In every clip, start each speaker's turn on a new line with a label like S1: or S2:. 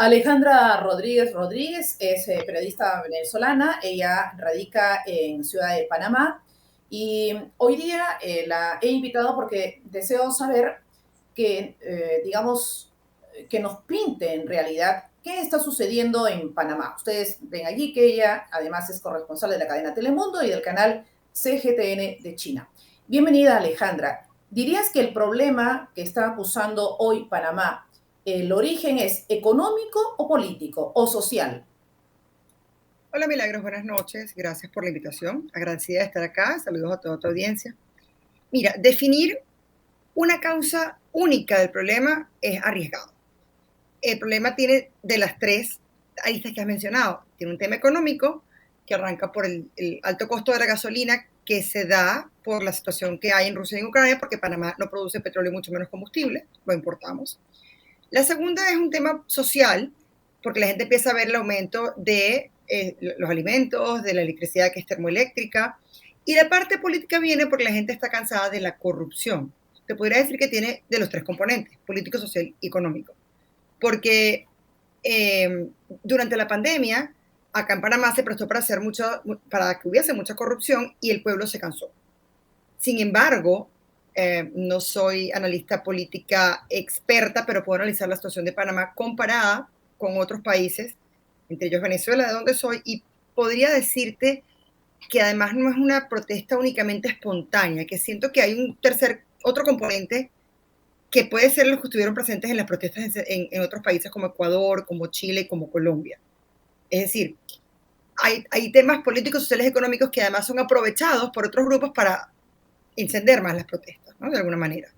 S1: Alejandra Rodríguez Rodríguez es periodista venezolana, ella radica en Ciudad de Panamá y hoy día la he invitado porque deseo saber que, digamos, que nos pinte en realidad qué está sucediendo en Panamá. Ustedes ven allí que ella además es corresponsal de la cadena Telemundo y del canal CGTN de China. Bienvenida, Alejandra. ¿Dirías que el problema que está acusando hoy Panamá, el origen es económico o político o social?
S2: Hola Milagros, buenas noches. Gracias por la invitación. Agradecida de estar acá. Saludos a toda tu audiencia. Mira, definir una causa única del problema es arriesgado. El problema tiene de las tres aristas que has mencionado. Tiene un tema económico que arranca por el alto costo de la gasolina que se da por la situación que hay en Rusia y en Ucrania, porque Panamá no produce petróleo y mucho menos combustible, lo importamos. La segunda es un tema social, porque la gente empieza a ver el aumento de los alimentos, de la electricidad que es termoeléctrica, y la parte política viene porque la gente está cansada de la corrupción. Te podría decir que tiene de los tres componentes, político, social y económico. Porque durante la pandemia, acá en Panamá se prestó para que hubiese mucha corrupción y el pueblo se cansó. Sin embargo, no soy analista política experta, pero puedo analizar la situación de Panamá comparada con otros países, entre ellos Venezuela, de donde soy, y podría decirte que además no es una protesta únicamente espontánea, que siento que hay otro componente que puede ser los que estuvieron presentes en las protestas en otros países como Ecuador, como Chile, como Colombia. Es decir, hay temas políticos, sociales, económicos que además son aprovechados por otros grupos para encender más las protestas, ¿no? De alguna manera.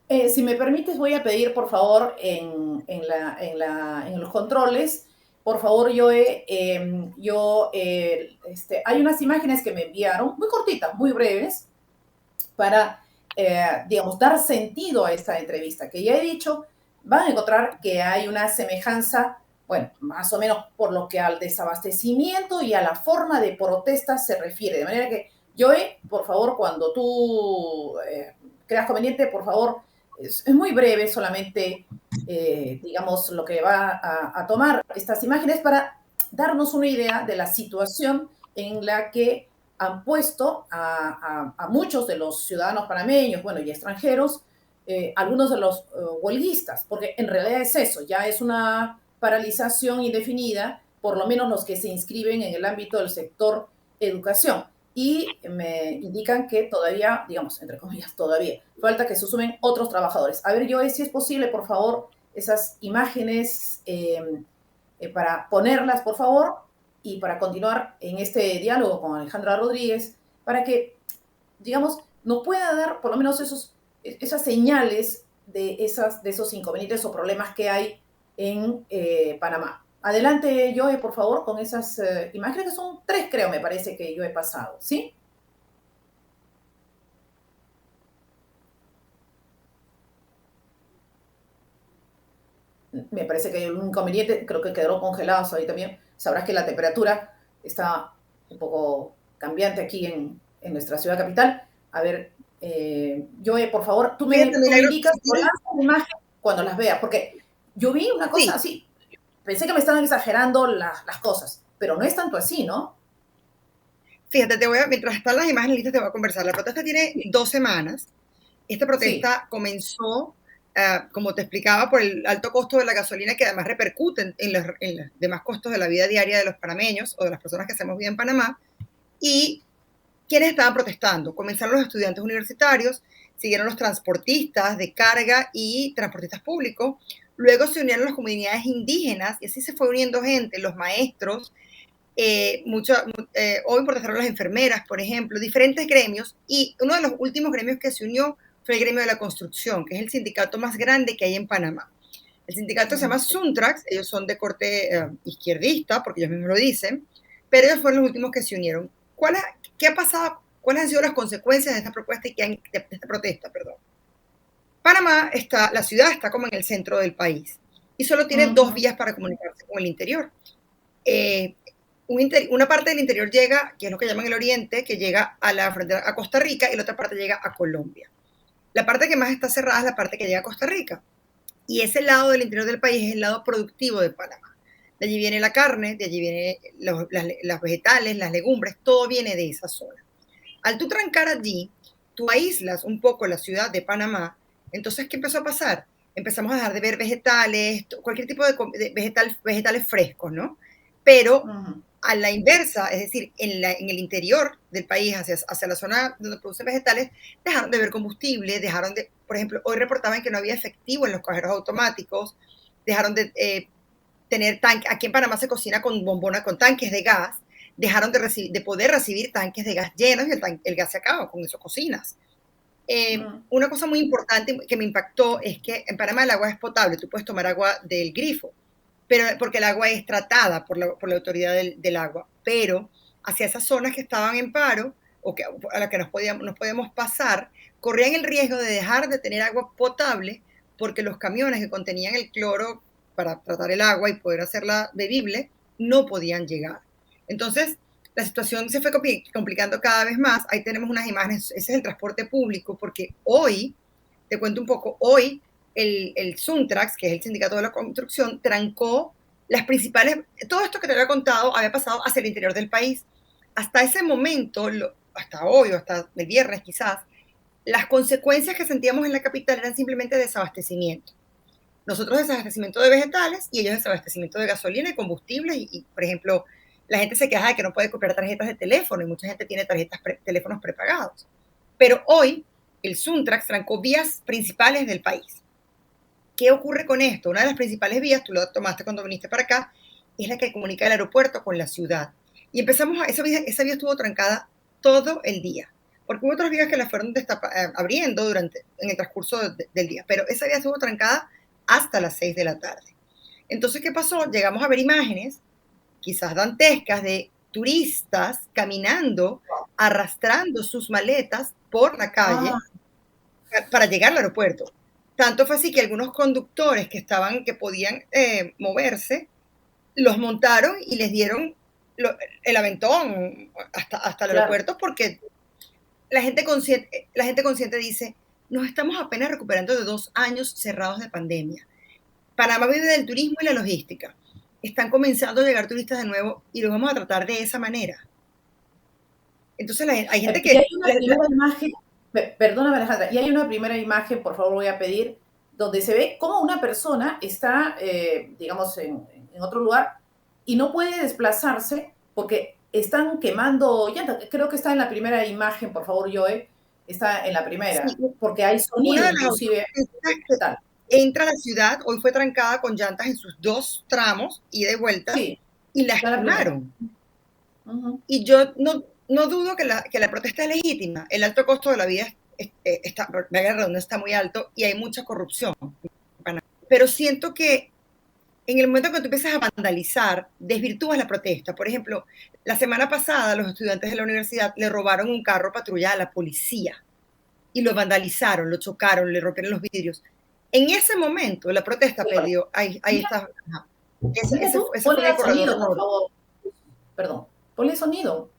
S1: Si me permites, voy a pedir, por favor, en los controles, por favor, hay unas imágenes que me enviaron, muy cortitas, muy breves, para, digamos, dar sentido a esta entrevista, que ya he dicho, van a encontrar que hay una semejanza, bueno, más o menos por lo que al desabastecimiento y a la forma de protesta se refiere. De manera que, Joe, por favor, cuando tú creas conveniente, por favor, es muy breve solamente, digamos, lo que va a tomar estas imágenes para darnos una idea de la situación en la que han puesto a muchos de los ciudadanos panameños, bueno, y extranjeros, algunos de los huelguistas, porque en realidad es eso, ya es una paralización indefinida, por lo menos los que se inscriben en el ámbito del sector educación. Y me indican que todavía, digamos, entre comillas, todavía, falta que se sumen otros trabajadores. A ver, Joe, si es posible, por favor, esas imágenes para ponerlas, por favor, y para continuar en este diálogo con Alejandra Rodríguez, para que, digamos, nos pueda dar por lo menos esas señales de esos inconvenientes o problemas que hay en Panamá. Adelante, Joe, por favor, con esas imágenes, que son tres, creo, me parece que yo he pasado, ¿sí? Me parece que hay un inconveniente, creo que quedaron congelados ahí también. Sabrás que la temperatura está un poco cambiante aquí en nuestra ciudad capital. A ver, Joe, por favor,
S2: Fíjate,
S1: tú me
S2: Milagro,
S1: indicas
S2: si
S1: o
S2: tienes,
S1: lanzas la imagen cuando las veas, porque yo vi una cosa
S2: sí,
S1: así, pensé que me estaban exagerando las cosas, pero no es tanto así, ¿no?
S2: fíjate, mientras están las imágenes listas te voy a conversar. La protesta tiene
S1: Sí,
S2: 2 semanas. Esta
S1: sí,
S2: protesta comenzó, como te explicaba, por el alto costo de la gasolina que además repercute en los demás costos de la vida diaria de los panameños o de las personas que hacemos vida en Panamá. Y ¿quiénes estaban protestando? Comenzaron los estudiantes universitarios, siguieron los transportistas de carga y transportistas públicos, luego se unieron las comunidades indígenas y así se fue uniendo gente, los maestros, hoy protestaron las enfermeras, por ejemplo, diferentes gremios, y uno de los últimos gremios que se unió fue el gremio de la construcción, que es el sindicato más grande que hay en Panamá. El sindicato se llama
S1: sí.
S2: Suntrax, ellos son de corte izquierdista, porque ellos mismos lo dicen, pero ellos fueron los últimos que se unieron. ¿Qué ha pasado? ¿Cuáles han sido las consecuencias de esta propuesta de esta protesta? Perdón. Panamá la ciudad está como en el centro del país y solo tiene
S1: Uh
S2: 2
S1: -huh.
S2: vías para comunicarse con el interior. Eh, una parte del interior llega, que es lo que llaman el oriente, que llega a la frontera a Costa Rica y la otra parte llega a Colombia. La parte que más está cerrada es la parte que llega a Costa Rica. Y ese lado del interior del país es el lado productivo de Panamá. De allí viene la carne, de allí vienen las vegetales, las legumbres, todo viene de esa zona. Al tú trancar allí, tú aíslas un poco la ciudad de Panamá. Entonces, ¿qué empezó a pasar? Empezamos a dejar de ver vegetales, cualquier tipo de vegetales frescos, ¿no? Pero a la inversa, es decir, en el interior del país, hacia la zona donde producen vegetales, dejaron de ver combustible, dejaron de, por ejemplo, hoy reportaban que no había efectivo en los cajeros automáticos, dejaron de tener tanques, aquí en Panamá se cocina con bombonas, con tanques de gas, dejaron de poder recibir tanques de gas llenos y el gas se acaba, con eso cocinas. Una cosa muy importante que me impactó es que en Panamá el agua es potable, tú puedes tomar agua del grifo, pero porque el agua es tratada por la autoridad del agua, pero hacia esas zonas que estaban en paro o que, a las que nos podíamos pasar, corrían el riesgo de dejar de tener agua potable porque los camiones que contenían el cloro para tratar el agua y poder hacerla bebible no podían llegar. Entonces, la situación se fue complicando cada vez más. Ahí tenemos unas imágenes, ese es el transporte público, porque hoy, te cuento un poco, hoy el Suntrax, que es el sindicato de la construcción, trancó las principales, todo esto que te había contado había pasado hacia el interior del país. Hasta ese momento, hasta hoy o hasta el viernes quizás, las consecuencias que sentíamos en la capital eran simplemente desabastecimiento. Nosotros desabastecimiento de vegetales y ellos desabastecimiento de gasolina y combustibles por ejemplo, la gente se queja de que no puede copiar tarjetas de teléfono y mucha gente tiene teléfonos prepagados. Pero hoy el Suntrax trancó vías principales del país. ¿Qué ocurre con esto? Una de las principales vías, tú lo tomaste cuando viniste para acá, es la que comunica el aeropuerto con la ciudad. Y esa vía estuvo trancada todo el día, porque hubo otras vías que la fueron abriendo en el transcurso del día, pero esa vía estuvo trancada hasta las 6 de la tarde. Entonces, ¿qué pasó? Llegamos a ver imágenes, quizás dantescas, de turistas caminando, arrastrando sus maletas por la calle para llegar al aeropuerto. Tanto fue así que algunos conductores que podían moverse, los montaron y les dieron el aventón hasta el aeropuerto, porque la gente consciente dice, nos estamos apenas recuperando de 2 años cerrados de pandemia. Panamá vive del turismo y la logística. Están comenzando a llegar turistas de nuevo y los vamos a tratar de esa manera. Entonces hay gente que...
S1: Y hay una primera imagen, perdóname Alejandra, y hay una primera imagen, por favor voy a pedir, donde se ve cómo una persona está, digamos, en otro lugar y no puede desplazarse porque están quemando llantas. Creo que está en la primera imagen, por favor, Joe, está en la primera, sí, porque hay sonido inclusive.
S2: Entra a la ciudad, hoy fue trancada con llantas en sus 2 tramos, ida y vuelta, sí, y las quemaron. Y yo no dudo que la protesta es legítima. El alto costo de la vida está muy alto y hay mucha corrupción. Pero siento que en el momento que tú empiezas a vandalizar, desvirtúas la protesta. Por ejemplo, la semana pasada los estudiantes de la universidad le robaron un carro patrulla a la policía y lo vandalizaron, lo chocaron, le rompieron los vidrios. En ese momento la protesta pidió, ahí está.
S1: Ese fue el sonido, por favor. Perdón, ponle sonido.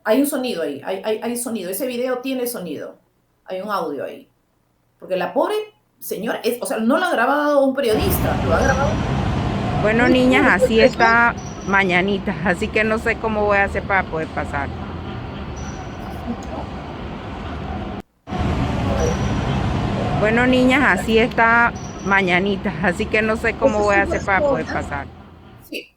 S1: Hay un sonido ahí, hay sonido. Ese video tiene sonido. Hay un audio ahí. Porque la pobre señora, o sea, no lo ha grabado un periodista, lo ha grabado.
S3: Bueno, niñas, así está mañanita, así que no sé cómo voy a hacer para poder pasar. Bueno, niñas, así está mañanita, así que no sé cómo voy a hacer para poder pasar.
S2: Sí.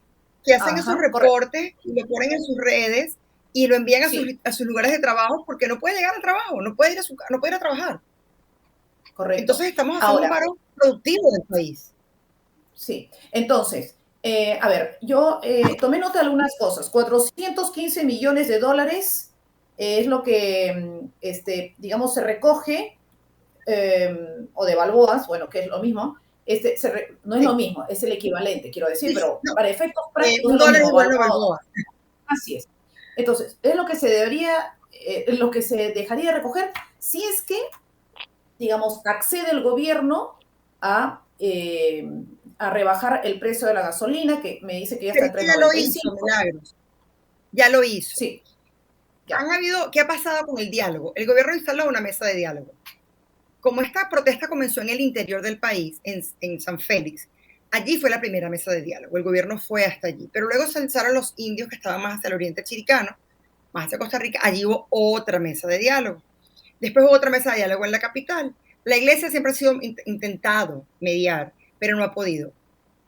S2: Que hacen esos reportes y lo ponen en sus redes y lo envían a sus lugares de trabajo porque no puede llegar al trabajo, no puede ir a trabajar.
S1: Correcto.
S2: Entonces estamos haciendo un paro productivo del país.
S1: Sí. Entonces, a ver, yo tomé nota de algunas cosas. 415 millones de dólares es lo que, digamos, se recoge, o de balboas, bueno, que es lo mismo. No es lo mismo, es el equivalente, quiero decir, pero para efectos prácticos.
S2: $1 es igual a balboa.
S1: Así es. Entonces, es lo que se debería, lo que se dejaría de recoger si es que, digamos, accede el gobierno a rebajar el precio de la gasolina, que me dice que ya está en 3.95.
S2: Ya lo hizo, Milagros. Ya lo hizo.
S1: Sí.
S2: ¿Qué ha pasado con el diálogo? El gobierno instaló una mesa de diálogo como esta protesta comenzó en el interior del país, en San Félix, allí fue la primera mesa de diálogo. El gobierno fue hasta allí. Pero luego se alzaron los indios que estaban más hacia el oriente chiricano, más hacia Costa Rica. Allí hubo otra mesa de diálogo. Después hubo otra mesa de diálogo en la capital. La iglesia siempre ha sido intentado mediar, pero no ha podido.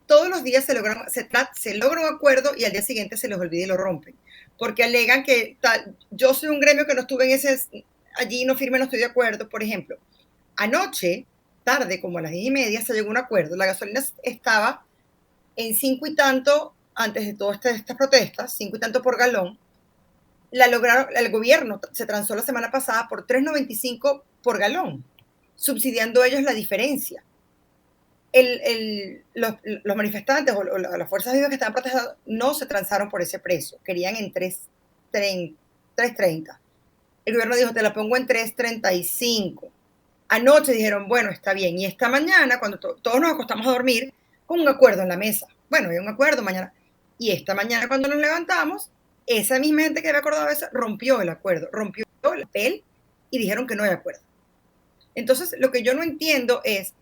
S2: Todos los días se logra un acuerdo y al día siguiente se les olvida y lo rompen. Porque alegan que yo soy un gremio que no estuve allí, no firme, no estoy de acuerdo. Por ejemplo, anoche, tarde, como a las 10:30, se llegó a un acuerdo. La gasolina estaba en 5 y tanto, antes de todas estas protestas, 5 y tanto por galón. La lograron, el gobierno se transó la semana pasada por 3.95 por galón, subsidiando ellos la diferencia. Los manifestantes o las fuerzas vivas que estaban protestando no se transaron por ese precio, querían en 3.30. El gobierno dijo, te la pongo en 3.35. Anoche dijeron, bueno, está bien. Y esta mañana, cuando todos nos acostamos a dormir, con un acuerdo en la mesa. Bueno, hay un acuerdo mañana. Y esta mañana, cuando nos levantamos, esa misma gente que había acordado eso rompió el acuerdo, rompió el papel y dijeron que no hay acuerdo. Entonces, lo que yo no entiendo es,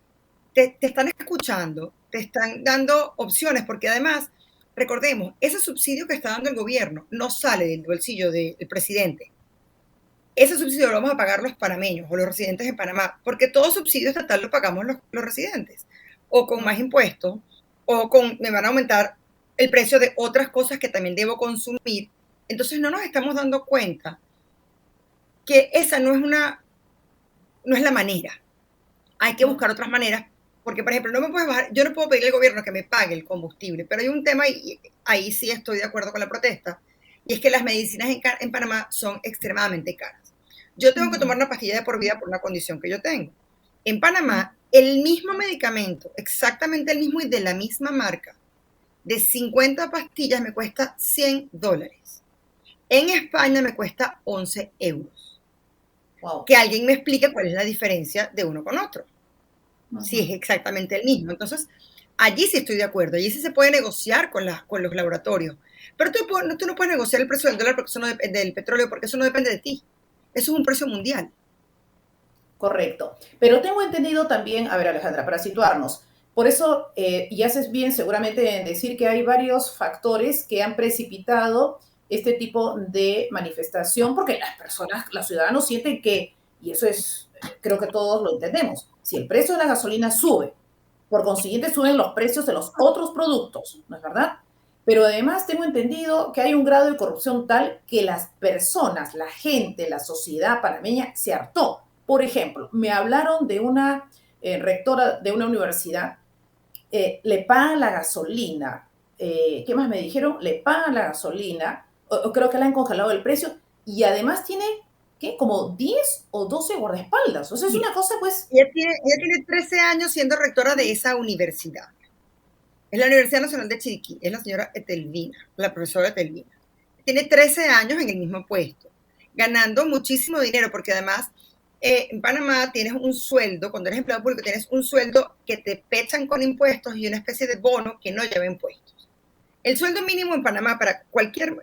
S2: te están escuchando, te están dando opciones, porque además, recordemos, ese subsidio que está dando el gobierno no sale del bolsillo del presidente. Ese subsidio lo vamos a pagar los panameños o los residentes en Panamá, porque todo subsidio estatal lo pagamos los residentes, o con más impuestos, o me van a aumentar el precio de otras cosas que también debo consumir. Entonces no nos estamos dando cuenta que esa no es la manera. Hay que buscar otras maneras, porque por ejemplo, yo no puedo pedirle al gobierno que me pague el combustible, pero hay un tema, y ahí sí estoy de acuerdo con la protesta, y es que las medicinas en Panamá son extremadamente caras. Yo tengo que tomar una pastilla de por vida por una condición que yo tengo. En Panamá, el mismo medicamento, exactamente el mismo y de la misma marca, de 50 pastillas me cuesta $100. En España me cuesta 11 euros. Wow. Que alguien me explique cuál es la diferencia de uno con otro. Si es exactamente el mismo. Entonces, allí sí estoy de acuerdo. Allí sí se puede negociar con los laboratorios. Pero tú no puedes negociar el precio del dólar porque eso no del petróleo, porque eso no depende de ti. Eso es un precio mundial.
S1: Correcto. Pero tengo entendido también, a ver, Alejandra, para situarnos, por eso, y haces bien seguramente en decir que hay varios factores que han precipitado este tipo de manifestación, porque las personas, los ciudadanos sienten que, y eso es, creo que todos lo entendemos, si el precio de la gasolina sube, por consiguiente suben los precios de los otros productos, ¿no es verdad? Pero además tengo entendido que hay un grado de corrupción tal que las personas, la gente, la sociedad panameña se hartó. Por ejemplo, me hablaron de una rectora de una universidad, le pagan la gasolina. ¿Qué más me dijeron? Le pagan la gasolina, o creo que le han congelado el precio, y además tiene, ¿qué? Como 10 o 12 guardaespaldas. O sea, es una cosa, pues...
S2: Ella tiene 13 años siendo rectora de esa universidad. Es la Universidad Nacional de Chiriquí, es la señora Etelvina, la profesora Etelvina. Tiene 13 años en el mismo puesto, ganando muchísimo dinero, porque además en Panamá tienes un sueldo, cuando eres empleado público tienes un sueldo que te pechan con impuestos y una especie de bono que no lleva impuestos. El sueldo mínimo en Panamá para cualquier...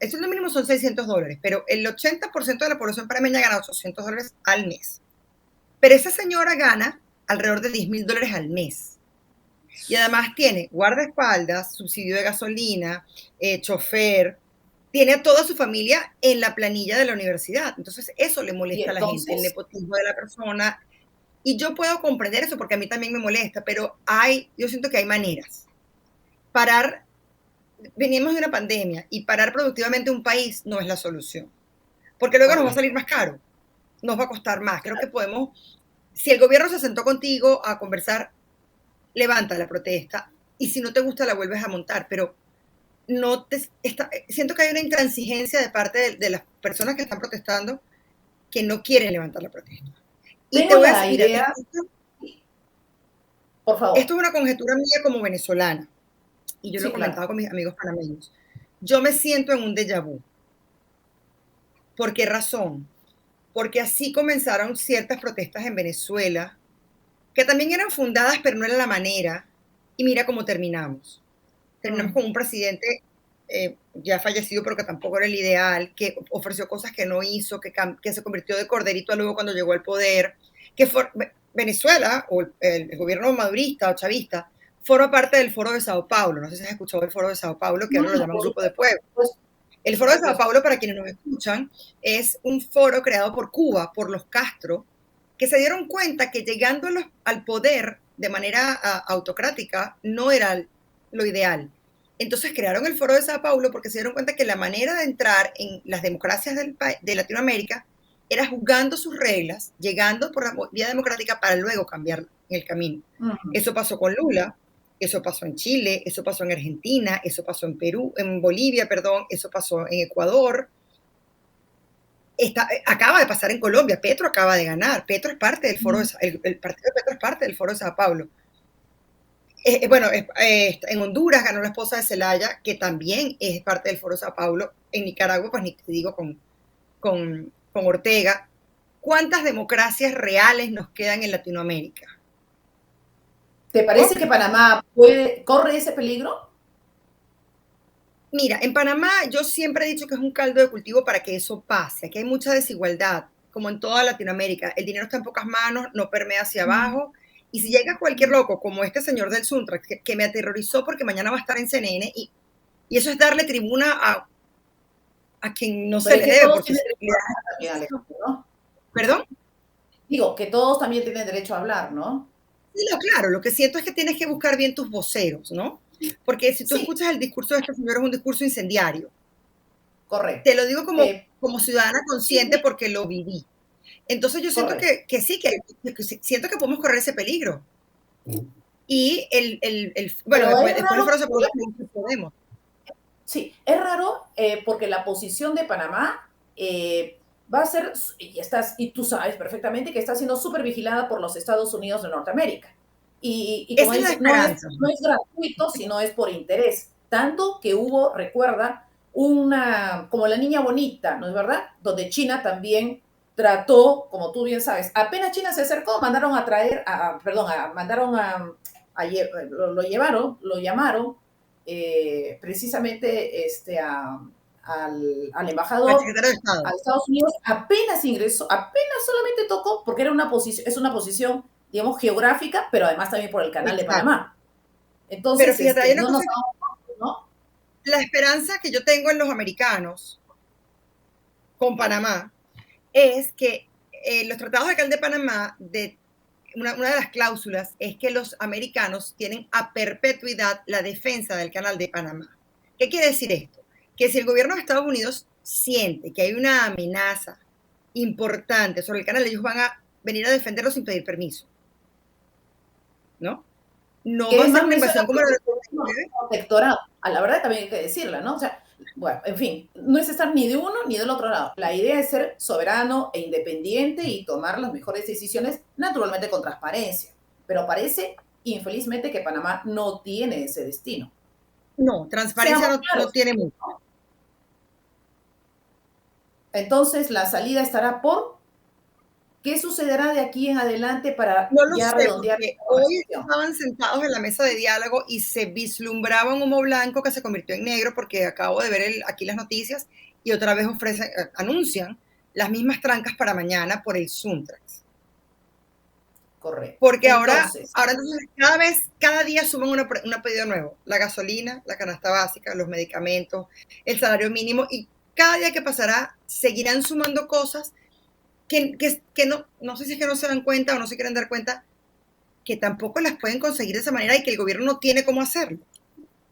S2: El sueldo mínimo son $600, pero el 80% de la población panameña gana $800 al mes. Pero esa señora gana alrededor de $10,000 al mes. Y además tiene guardaespaldas, subsidio de gasolina, chofer, tiene a toda su familia en la planilla de la universidad. Entonces eso le molesta a la gente, el nepotismo de la persona. Y yo puedo comprender eso porque a mí también me molesta, pero yo siento que hay maneras. Venimos de una pandemia y parar productivamente un país no es la solución. Porque luego nos va a salir más caro, nos va a costar más. Creo que podemos, si el gobierno se sentó contigo a conversar, levanta la protesta y si no te gusta la vuelves a montar, pero siento que hay una intransigencia de parte de las personas que están protestando que no quieren levantar la protesta.
S1: Y te voy a decir, por favor.
S2: Esto es una conjetura mía como venezolana y yo lo he comentado con mis amigos panameños. Yo me siento en un déjà vu. ¿Por qué razón? Porque así comenzaron ciertas protestas en Venezuela que también eran fundadas, pero no era la manera. Y mira cómo terminamos. Terminamos con un presidente ya fallecido, pero que tampoco era el ideal, que ofreció cosas que no hizo, que se convirtió de corderito a luego cuando llegó al poder, que Venezuela o el gobierno madurista o chavista forma parte del Foro de Sao Paulo. No sé si has escuchado el Foro de Sao Paulo, que ahora lo llaman Grupo de Puebla. El Foro de Sao Paulo, para quienes nos escuchan, es un foro creado por Cuba, por los Castro, que se dieron cuenta que llegando al poder de manera autocrática no era lo ideal. Entonces crearon el Foro de Sao Paulo porque se dieron cuenta que la manera de entrar en las democracias de Latinoamérica era jugando sus reglas, llegando por la vía democrática para luego cambiar en el camino. Eso pasó con Lula, eso pasó en Chile, eso pasó en Argentina, eso pasó en Perú, en Bolivia, perdón, eso pasó en Ecuador. Acaba de pasar en Colombia, Petro acaba de ganar, Petro es parte del foro, el partido de Petro es parte del Foro de Sao Paulo. En Honduras ganó la esposa de Zelaya, que también es parte del Foro de Sao Paulo. En Nicaragua, pues ni te digo con Ortega. ¿Cuántas democracias reales nos quedan en Latinoamérica?
S1: ¿Te parece que Panamá corre ese peligro?
S2: Mira, en Panamá yo siempre he dicho que es un caldo de cultivo para que eso pase. Aquí hay mucha desigualdad, como en toda Latinoamérica. El dinero está en pocas manos, no permea hacia abajo. Y si llega cualquier loco, como este señor del Suntrax, que me aterrorizó porque mañana va a estar en CNN, y eso es darle tribuna a quien no se le debe.
S1: ¿No?
S2: ¿Perdón?
S1: Digo, que todos también tienen derecho a hablar, ¿no?
S2: Sí, no, claro, lo que siento es que tienes que buscar bien tus voceros, ¿no? Porque si tú escuchas el discurso de este señor, es un discurso incendiario.
S1: Correcto.
S2: Te lo digo como ciudadana consciente porque lo viví. Entonces yo siento que sí, que siento que podemos correr ese peligro. Y después podemos.
S1: Sí, es raro porque la posición de Panamá va a ser, y tú sabes perfectamente que está siendo súper vigilada por los Estados Unidos de Norteamérica. Y como dices, no es gratuito, sino es por interés. Tanto que hubo, recuerda, como la niña bonita, ¿no es verdad? Donde China también trató, como tú bien sabes, apenas China se acercó, mandaron a traer, lo llamaron precisamente al embajador a Estados Unidos, apenas ingresó, apenas solamente tocó, porque es una posición, digamos, geográfica, pero además también por el canal de Panamá. Entonces,
S2: pero fíjate,
S1: ¿no?
S2: La esperanza que yo tengo en los americanos con Panamá es que los tratados de Canal de Panamá, una de las cláusulas es que los americanos tienen a perpetuidad la defensa del Canal de Panamá. ¿Qué quiere decir esto? Que si el gobierno de Estados Unidos siente que hay una amenaza importante sobre el canal, ellos van a venir a defenderlo sin pedir permiso. ¿No? No va a ser una invasión como la de
S1: protectorado. A la verdad también hay que decirla, ¿no? O sea, bueno, en fin, no es estar ni de uno ni del otro lado. La idea es ser soberano e independiente y tomar las mejores decisiones, naturalmente con transparencia. Pero parece, infelizmente, que Panamá no tiene ese destino.
S2: No, transparencia no tiene mucho.
S1: Entonces, la salida estará por... ¿Qué sucederá de aquí en adelante para
S2: redondear? Hoy estaban sentados en la mesa de diálogo y se vislumbraba un humo blanco que se convirtió en negro, porque acabo de ver aquí las noticias y otra vez anuncian las mismas trancas para mañana por el Suntrax.
S1: Correcto.
S2: Porque entonces, cada día suben un pedido nuevo. La gasolina, la canasta básica, los medicamentos, el salario mínimo, y cada día que pasará seguirán sumando cosas que no sé si es que no se dan cuenta o no se quieren dar cuenta que tampoco las pueden conseguir de esa manera y que el gobierno no tiene cómo hacerlo,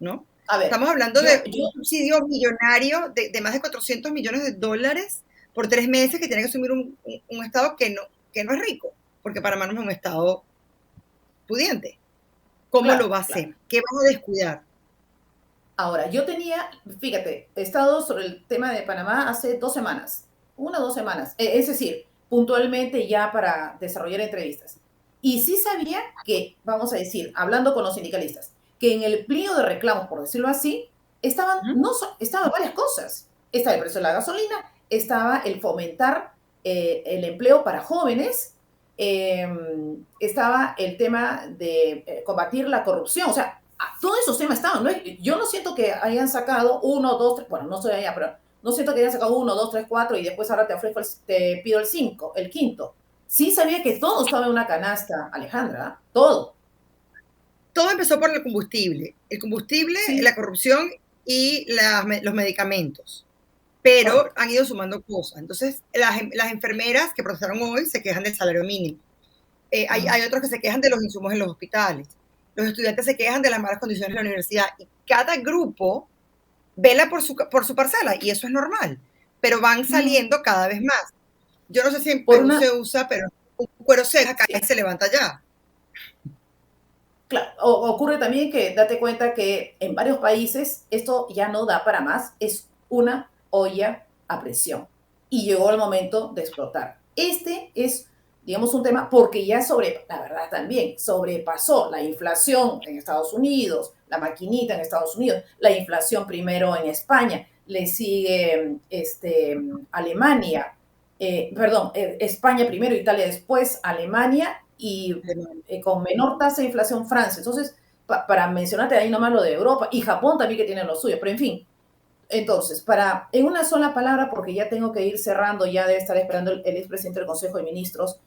S2: ¿no? A ver, estamos hablando de un subsidio millonario de más de 400 millones de dólares por 3 meses que tiene que asumir un estado que no es rico, porque Panamá no es un estado pudiente. ¿Cómo lo va a hacer? ¿Qué van a descuidar?
S1: Ahora, fíjate, he estado sobre el tema de Panamá hace 2 semanas. 1 o 2 semanas. Es decir, puntualmente ya para desarrollar entrevistas. Y sí sabía que, vamos a decir, hablando con los sindicalistas, que en el pliego de reclamos, por decirlo así, estaban varias cosas. Estaba el precio de la gasolina, estaba el fomentar el empleo para jóvenes, estaba el tema de combatir la corrupción. O sea, todos esos temas estaban, ¿no? Yo no siento que hayan sacado 1, 2, 3, bueno, no soy allá, pero no siento que hayan sacado 1, 2, 3, 4 y después ahora te pido el 5, el quinto. Sí sabía que todo estaba en una canasta, Alejandra, todo.
S2: Todo empezó por el combustible,
S1: Sí.
S2: la corrupción y los medicamentos. Pero
S1: Correcto.
S2: han ido sumando cosas. Entonces, las enfermeras que protestaron hoy se quejan del salario mínimo. Hay otros que se quejan de los insumos en los hospitales. Los estudiantes se quejan de las malas condiciones de la universidad. Y cada grupo vela por su parcela, y eso es normal. Pero van saliendo cada vez más. Yo no sé si en
S1: Por
S2: Perú
S1: una,
S2: se usa, pero un cuero seco acá y
S1: sí,
S2: se levanta ya.
S1: claro, ocurre también que date cuenta que en varios países esto ya no da para más, es una olla a presión y llegó el momento de explotar. Este es, digamos, un tema porque ya la verdad también, sobrepasó la inflación en Estados Unidos, la maquinita en Estados Unidos, la inflación primero en España, le sigue Alemania, perdón, España primero, Italia después, Alemania y con menor tasa de inflación Francia. Entonces, para mencionarte ahí nomás lo de Europa y Japón también que tienen lo suyo, pero en fin. Entonces, en una sola palabra, porque ya tengo que ir cerrando, ya debe estar esperando el expresidente del Consejo de Ministros,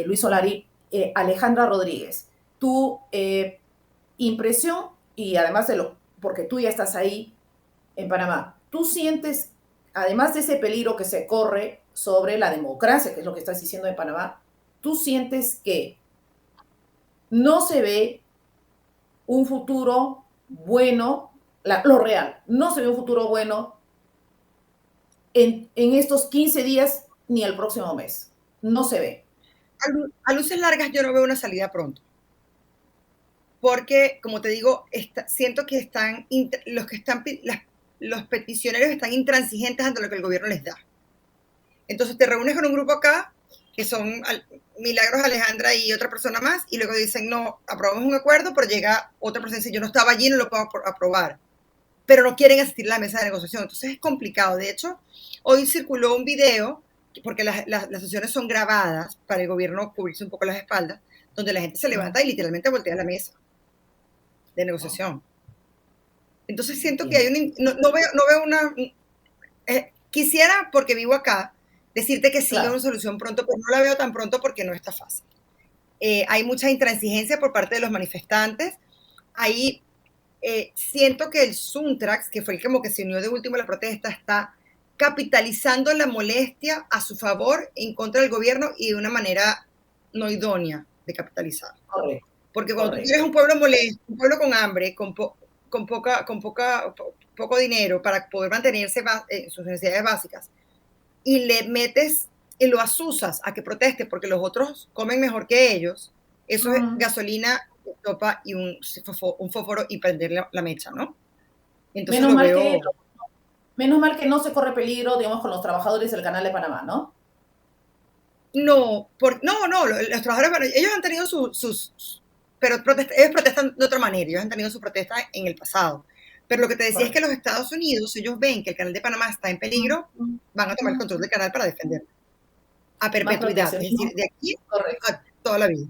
S1: Luis Solari, Alejandra Rodríguez, tu impresión y además porque tú ya estás ahí en Panamá, tú sientes, además de ese peligro que se corre sobre la democracia, que es lo que estás diciendo en Panamá, tú sientes que no se ve un futuro bueno, lo real, no se ve un futuro bueno en estos 15 días ni el próximo mes. No se ve.
S2: A luces largas yo no veo una salida pronto. Porque, como te digo, siento que los peticionarios están intransigentes ante lo que el gobierno les da. Entonces te reúnes con un grupo acá, que son Milagros, Alejandra y otra persona más, y luego dicen, no, aprobamos un acuerdo, pero llega otra persona y dice, yo no estaba allí, no lo puedo aprobar. Pero no quieren asistir a la mesa de negociación. Entonces es complicado. De hecho, hoy circuló un video, porque las sesiones son grabadas para el gobierno cubrirse un poco las espaldas, donde la gente se levanta y literalmente voltea a la mesa de negociación. Entonces siento que no veo una... quisiera, porque vivo acá, decirte que sí veo una solución pronto, pero no la veo tan pronto porque no está fácil. Hay mucha intransigencia por parte de los manifestantes. Ahí siento que el Suntrax, que fue el como que se unió de último a la protesta, está capitalizando la molestia a su favor en contra del gobierno y de una manera no idónea de capitalizar.
S1: Correcto.
S2: Porque cuando tú tienes un pueblo molesto, un pueblo con hambre, con poco dinero para poder mantenerse sus necesidades básicas, y le metes y lo asusas a que proteste porque los otros comen mejor que ellos, eso es gasolina, topa y un fósforo y prender la mecha, ¿no? Entonces
S1: menos mal que no se corre peligro, digamos, con los trabajadores del Canal de Panamá, ¿no?
S2: No, los trabajadores, ellos han tenido pero ellos protestan de otra manera, ellos han tenido su protesta en el pasado. Pero lo que te decía es que los Estados Unidos, ellos ven que el Canal de Panamá está en peligro, van a tomar el control del canal para defenderlo. A perpetuidad, es decir, de aquí a toda la vida.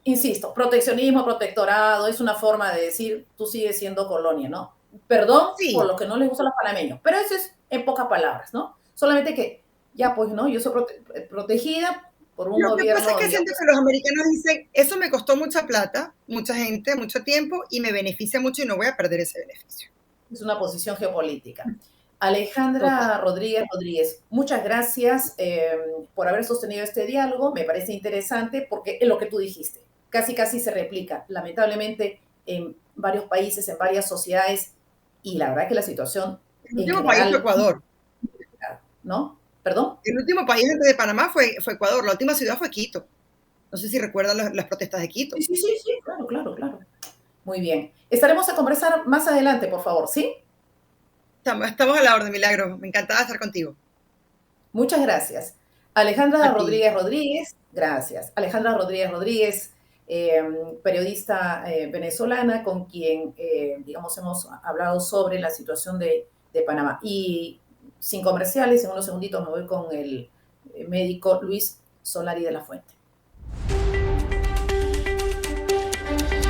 S1: Insisto, proteccionismo, protectorado, es una forma de decir, tú sigues siendo colonia, ¿no? Perdón por lo que no les gusta a los panameños, pero eso es en pocas palabras, ¿no? Solamente que, ya pues, ¿no? Yo soy protegida por un gobierno...
S2: Lo que pasa es que siento que los americanos dicen, eso me costó mucha plata, mucha gente, mucho tiempo, y me beneficia mucho y no voy a perder ese beneficio.
S1: Es una posición geopolítica. Alejandra Rodríguez, muchas gracias por haber sostenido este diálogo. Me parece interesante porque es lo que tú dijiste. Casi se replica, lamentablemente, en varios países, en varias sociedades, y la verdad que la situación
S2: el último país fue Ecuador.
S1: ¿No? ¿Perdón?
S2: El último país antes de Panamá fue Ecuador, la última ciudad fue Quito. No sé si recuerdan las protestas de Quito.
S1: Sí, claro. Muy bien. Estaremos a conversar más adelante, por favor, ¿sí?
S2: Estamos a la orden, Milagro. Me encantaba estar contigo.
S1: Muchas gracias. Alejandra Rodríguez, gracias. Alejandra Rodríguez, periodista venezolana con quien, digamos, hemos hablado sobre la situación de Panamá. Y sin comerciales, en unos segunditos me voy con el médico Luis Solari de la Fuente.